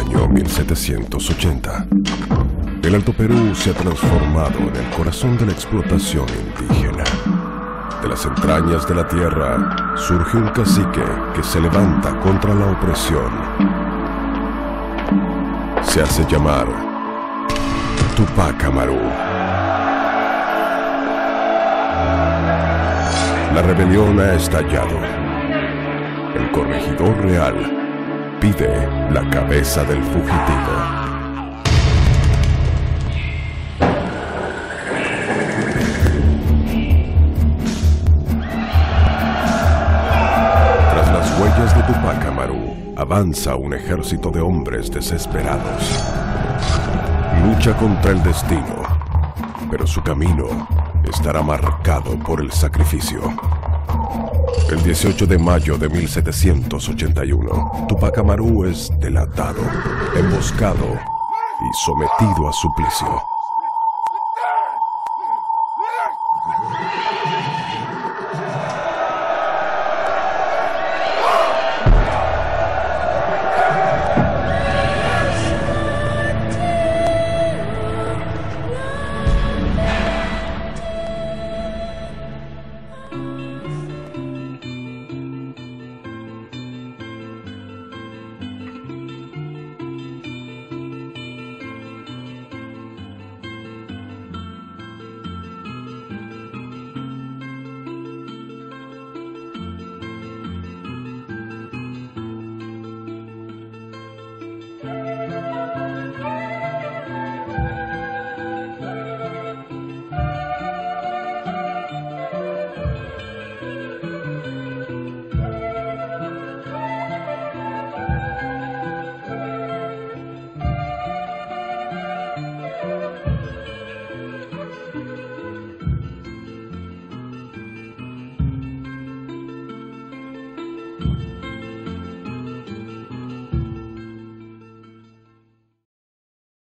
año 1780. El Alto Perú se ha transformado en el corazón de la explotación indígena. De las entrañas de la tierra surge un cacique que se levanta contra la opresión. Se hace llamar Tupac Amaru. La rebelión ha estallado. El corregidor real pide la cabeza del fugitivo. Tras las huellas de Tupac Amaru, avanza un ejército de hombres desesperados. Lucha contra el destino, pero su camino estará marcado por el sacrificio. El 18 de mayo de 1781, Tupac Amaru es delatado, emboscado y sometido a suplicio.